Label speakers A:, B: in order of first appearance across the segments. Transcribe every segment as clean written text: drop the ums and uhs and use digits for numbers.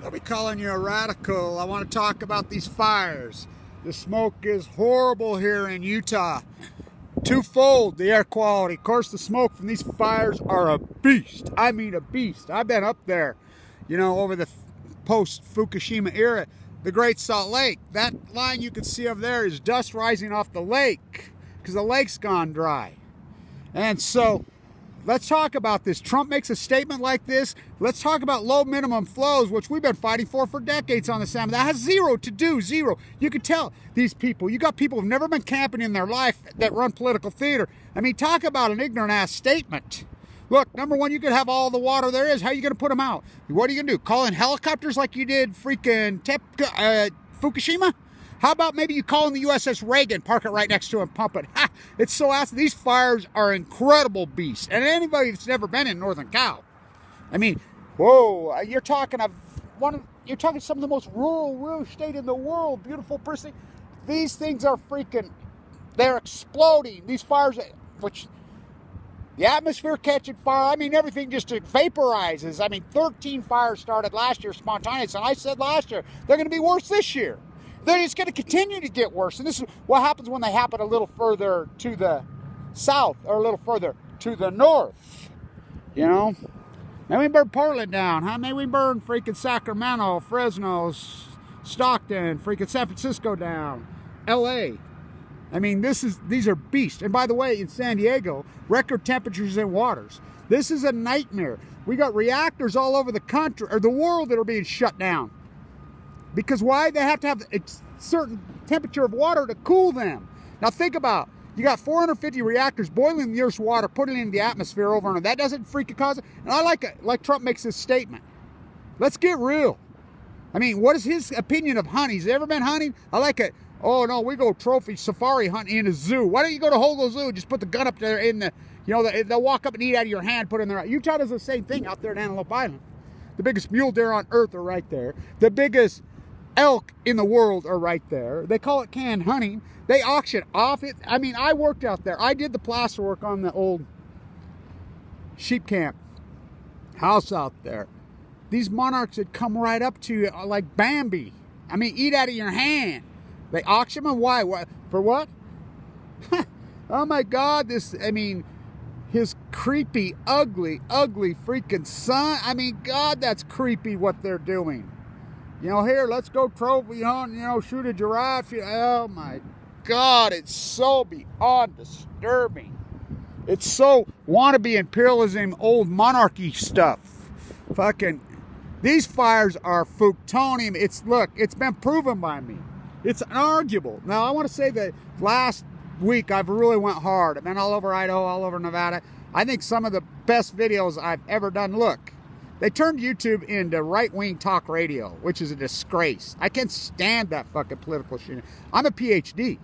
A: I'll be calling you a radical. I want to talk about these fires. The smoke is horrible here in Utah. Twofold, the air quality. Of course, the smoke from these fires are a beast. I mean a beast. I've been up there, you know, over the post-Fukushima era. The Great Salt Lake. That line you can see over there is dust rising off the lake because the lake's gone dry. And so, let's talk about this. Trump makes a statement like this. Let's talk about low minimum flows, which we've been fighting for decades on the salmon. That has zero to do, zero. You can tell these people, you got people who've never been camping in their life that run political theater. I mean, talk about an ignorant ass statement. Look, number one, you could have all the water there is. How are you going to put them out? What are you going to do? Call in helicopters like you did freaking Fukushima? How about maybe you call in the USS Reagan, park it right next to it and pump it? Ha! It's so awesome. These fires are incredible beasts. And anybody that's never been in Northern Cal, I mean, whoa, you're talking some of the most rural state in the world, beautiful person. These things are freaking, they're exploding. These fires, which the atmosphere catching fire, I mean, everything just vaporizes. I mean, 13 fires started last year, spontaneous, and I said last year, they're going to be worse this year. They're just going to continue to get worse. And this is what happens when they happen a little further to the south or a little further to the north. You know? Maybe we burn Portland down, huh? Maybe we burn freaking Sacramento, Fresno, Stockton, freaking San Francisco down, LA. I mean, these are beasts. And by the way, in San Diego, record temperatures in waters. This is a nightmare. We got reactors all over the country, or the world, that are being shut down. Because why? They have to have a certain temperature of water to cool them. Now think about, you got 450 reactors boiling the Earth's water, putting it in the atmosphere over and that doesn't freaking cause it. And I like it, like Trump makes this statement. Let's get real. I mean, what is his opinion of hunting? Has he ever been hunting? I like it. Oh no, we go trophy safari hunting in a zoo. Why don't you go to Hogle Zoo and just put the gun up there in the, you know, they'll walk up and eat out of your hand, put it in there. Utah does the same thing out there in Antelope Island. The biggest mule deer on earth are right there. The biggest elk in the world are right there. They call it canned hunting. They auction off it. I mean, I worked out there. I did the plaster work on the old sheep camp house out there. These monarchs would come right up to you like Bambi. I mean, eat out of your hand. They auction them. Why? For what? Oh my God, his creepy, ugly freaking son. I mean, God, that's creepy what they're doing. You know, here, let's go trophy hunt, you know, shoot a giraffe. Oh my God, it's so beyond disturbing. It's so wannabe imperialism, old monarchy stuff. Fucking, these fires are Fuktonium. Look, it's been proven by me. It's unarguable. Now, I want to say that last week I've really went hard. I've been all over Idaho, all over Nevada. I think some of the best videos I've ever done. Look, they turned YouTube into right-wing talk radio, which is a disgrace. I can't stand that fucking political shit. I'm a PhD.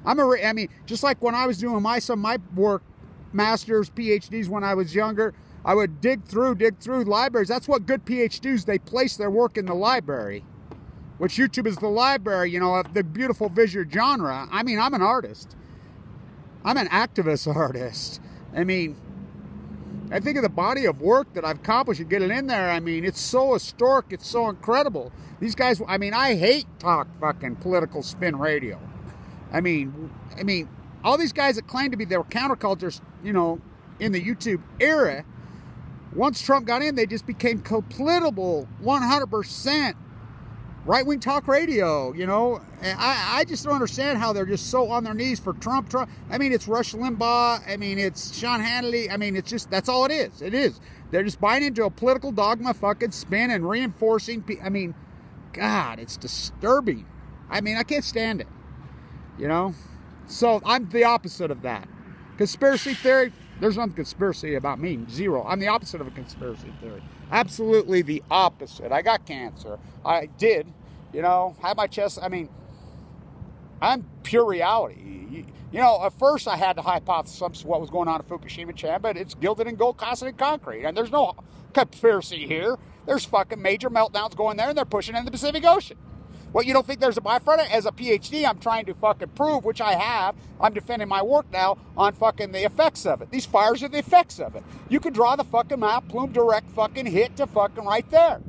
A: I mean, just like when I was doing some of my work, masters, PhDs when I was younger, I would dig through libraries. That's what good PhDs, they place their work in the library, which YouTube is the library, you know, of the beautiful visual genre. I mean, I'm an artist. I'm an activist artist. I mean, I think of the body of work that I've accomplished and get it in there. I mean, it's so historic. It's so incredible. These guys, I mean, I hate talk fucking political spin radio. I mean, all these guys that claim to be their countercultures, you know, in the YouTube era, once Trump got in, they just became completable 100% right-wing talk radio, you know. And I just don't understand how they're just so on their knees for Trump. I mean, it's Rush Limbaugh. I mean, it's Sean Hannity. I mean, it's just, that's all it is. It is. They're just buying into a political dogma fucking spin and reinforcing. I mean, God, it's disturbing. I mean, I can't stand it, you know. So I'm the opposite of that. Conspiracy theory, there's nothing conspiracy about me. Zero. I'm the opposite of a conspiracy theory. Absolutely the opposite. I got cancer. I did, you know, had my chest. I mean, I'm pure reality. You know, at first I had the hypothesis what was going on at Fukushima, but it's gilded in gold, casted in concrete. And there's no conspiracy here. There's fucking major meltdowns going there, and they're pushing in the Pacific Ocean. What, you don't think there's a byproduct? As a PhD, I'm trying to fucking prove, which I have. I'm defending my work now on fucking the effects of it. These fires are the effects of it. You could draw the fucking map, plume direct fucking hit to fucking right there.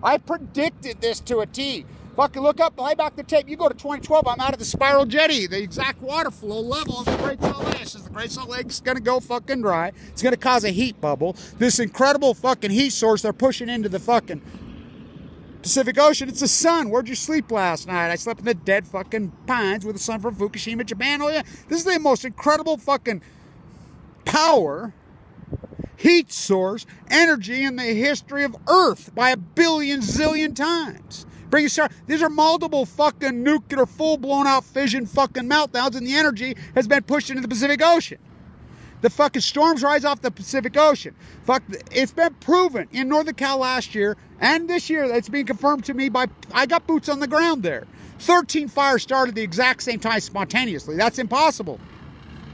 A: I predicted this to a T. Fucking look up, lay back the tape. You go to 2012, I'm out of the spiral jetty. The exact water flow level of the Great Salt Lake. The Great Salt Lake's gonna go fucking dry. It's gonna cause a heat bubble. This incredible fucking heat source they're pushing into the fucking Pacific Ocean. It's the sun. Where'd you sleep last night? I slept in the dead fucking pines with the sun from Fukushima, Japan. Oh yeah, this is the most incredible fucking power, heat source, energy in the history of Earth by a billion zillion times. These are multiple fucking nuclear, full-blown out fission fucking meltdowns, and the energy has been pushed into the Pacific Ocean. The fucking storms rise off the Pacific Ocean. It's been proven in Northern Cal last year and this year. It's being confirmed to me I got boots on the ground there. 13 fires started the exact same time spontaneously. That's impossible,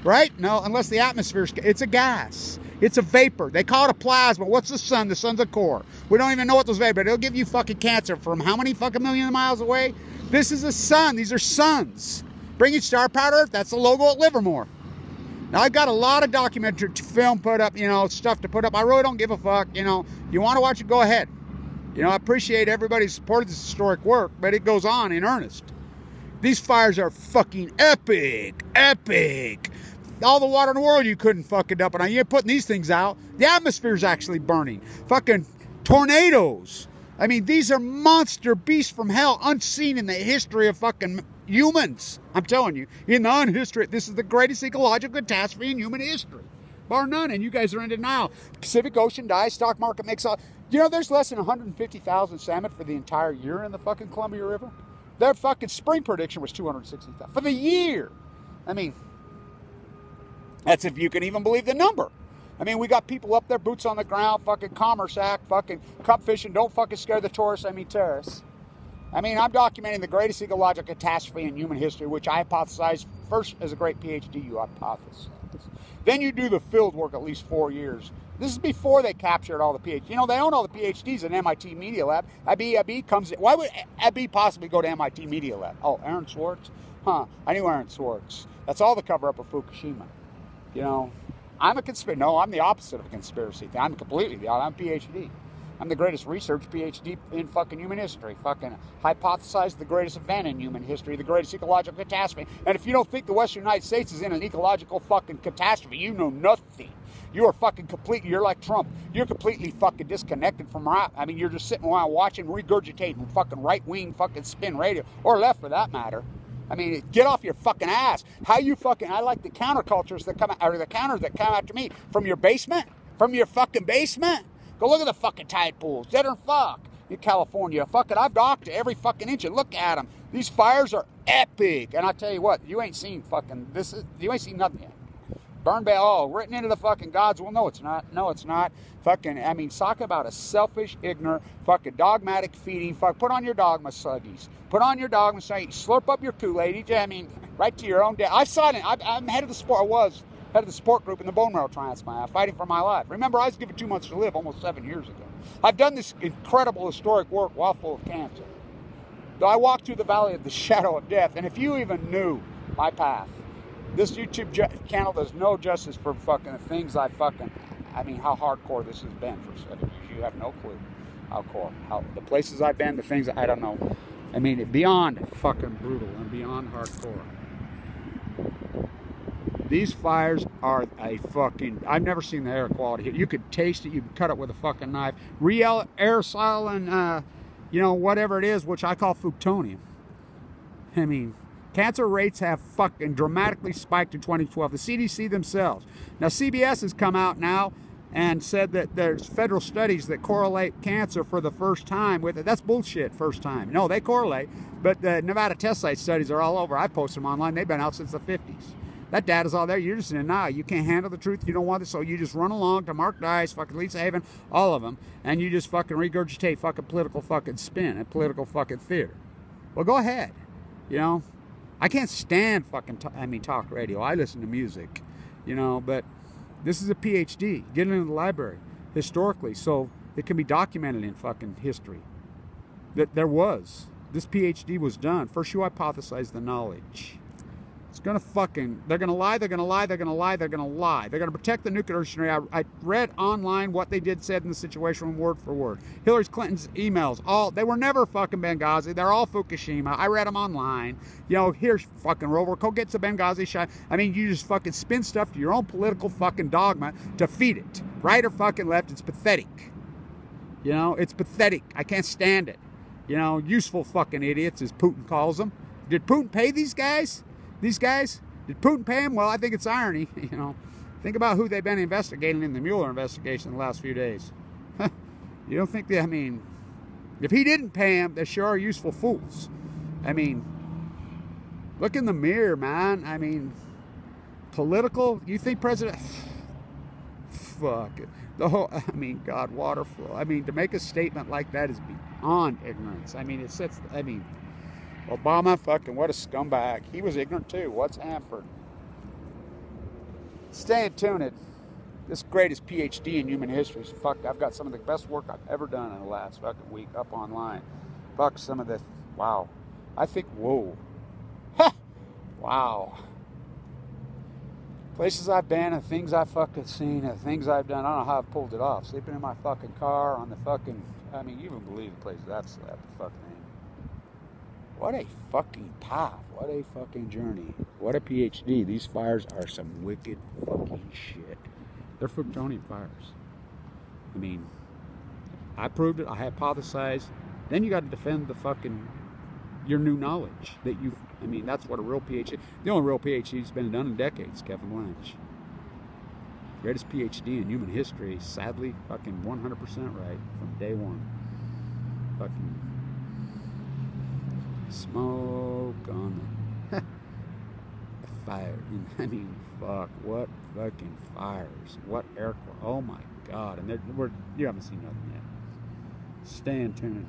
A: right? No, unless the atmosphere, it's a gas. It's a vapor. They call it a plasma. What's the sun? The sun's a core. We don't even know what those vapor. It'll give you fucking cancer from how many fucking million miles away? This is a sun. These are suns. Bringing star powered Earth. That's the logo at Livermore. Now, I've got a lot of documentary film put up, stuff to put up. I really don't give a fuck, You want to watch it, go ahead. I appreciate everybody's support of this historic work, but it goes on in earnest. These fires are fucking epic. Epic. All the water in the world you couldn't fucking dump it on. You're putting these things out. The atmosphere's actually burning. Fucking tornadoes. I mean, these are monster beasts from hell, unseen in the history of fucking humans. I'm telling you, in the unhistory, this is the greatest ecological catastrophe in human history, bar none. And you guys are in denial. Pacific Ocean dies, stock market makes all. There's less than 150,000 salmon for the entire year in the fucking Columbia River. Their fucking spring prediction was 260,000 for the year. I mean, that's if you can even believe the number. I mean, we got people up there, boots on the ground, fucking Commerce Act, fucking cup fishing, don't fucking scare the tourists, terrorists. I mean, I'm documenting the greatest ecological catastrophe in human history, which I hypothesized first as a great PhD, you hypothesize. Then you do the field work at least 4 years. This is before they captured all the PhDs. They own all the PhDs in MIT Media Lab. Abi comes in. Why would Abi possibly go to MIT Media Lab? Oh, Aaron Swartz? Huh, I knew Aaron Swartz. That's all the cover-up of Fukushima. I'm a conspiracy. No, I'm the opposite of a conspiracy. I'm completely the opposite. I'm a PhD. I'm the greatest research PhD in fucking human history. Fucking hypothesized the greatest event in human history, the greatest ecological catastrophe. And if you don't think the Western United States is in an ecological fucking catastrophe, you know nothing. You are fucking completely, you're like Trump. You're completely fucking disconnected from right. I mean, you're just sitting around watching, regurgitating fucking right-wing fucking spin radio, or left for that matter. I mean, get off your fucking ass. How you fucking, I like the countercultures that come, or the counters that come after me. From your basement? From your fucking basement? Go look at the fucking tide pools. Dead or fuck. In California. Fuck it, I've docked every fucking inch. And look at them. These fires are epic. And I tell you what, you ain't seen fucking, you ain't seen nothing yet. Burn bay, written into the fucking gods. Well, no, it's not. No, it's not. Fucking, talk about a selfish, ignorant, fucking dogmatic feeding. Put on your dogma suggies. Put on your dogma suggies. Slurp up your Kool-Aid. Right to your own death. I saw it. I'm head of the sport. I was head of the support group in the bone marrow transplant. I'm fighting for my life. Remember, I was given 2 months to live almost 7 years ago. I've done this incredible historic work while full of cancer. Though I walked through the valley of the shadow of death, and if you even knew my path, this YouTube channel does no justice for fucking the things how hardcore this has been for 7 years. You have no clue how the places I've been, the things I don't know. Beyond fucking brutal and beyond hardcore. These fires are a fucking, I've never seen the air quality here. You could taste it, you could cut it with a fucking knife. Real aerosol and, whatever it is, which I call Fuktonium. Cancer rates have fucking dramatically spiked in 2012. The CDC themselves. Now, CBS has come out now and said that there's federal studies that correlate cancer for the first time with it. That's bullshit, first time. No, they correlate, but the Nevada test site studies are all over. I post them online. They've been out since the 50s. That data's all there. You're just in denial. You can't handle the truth. You don't want it, so you just run along to Mark Dice, fucking Lisa Haven, all of them, and you just fucking regurgitate fucking political fucking spin and political fucking theater. Well, go ahead. I can't stand fucking talk radio. I listen to music, but this is a PhD. Get into the library historically, so it can be documented in fucking history. That there was. This PhD was done. First you hypothesize the knowledge. It's gonna fucking, they're gonna lie, they're gonna lie, they're gonna lie, they're gonna lie. They're gonna protect the nuclear industry. I read online what they said in the situation word for word. Hillary Clinton's emails, they were never fucking Benghazi. They're all Fukushima. I read them online. You know, here's fucking Rover. Go get the Benghazi shot. I mean, you just fucking spin stuff to your own political fucking dogma to feed it. Right or fucking left, it's pathetic. You know, it's pathetic. I can't stand it. You know, useful fucking idiots, as Putin calls them. Did Putin pay these guys? These guys? Did Putin pay them? Well, I think it's irony. You know, think about who they've been investigating in the Mueller investigation in the last few days. You don't think that? I mean, if he didn't pay them, they sure are useful fools. I mean, look in the mirror, man. I mean, political. You think President? Fuck it. The whole. I mean, God, water flow. I mean, to make a statement like that is beyond ignorance. I mean, it sets. I mean. Obama, fucking what a scumbag. He was ignorant too. What's Hanford? Stay tuned. This greatest PhD in human history. Fuck, I've got some of the best work I've ever done in the last fucking week up online. Fuck, some of the, wow. I think, whoa. Ha! Wow. Places I've been and things I've fucking seen and things I've done. I don't know how I've pulled it off. Sleeping in my fucking car on the fucking, I mean, you wouldn't believe the places I've slept. Fucking name. What a fucking path. What a fucking journey. What a PhD. These fires are some wicked fucking shit. They're Fuktonium fires. I mean, I proved it. I hypothesized. Then you got to defend the fucking, your new knowledge that you've, I mean, that's what a real PhD, the only real PhD that's been done in decades, Kevin Lynch. Greatest PhD in human history, sadly, fucking 100% right from day one. Fucking smoke on the fire. I mean, fuck, what fucking fires. What air, oh my God. And you haven't seen nothing yet. Stay tuned.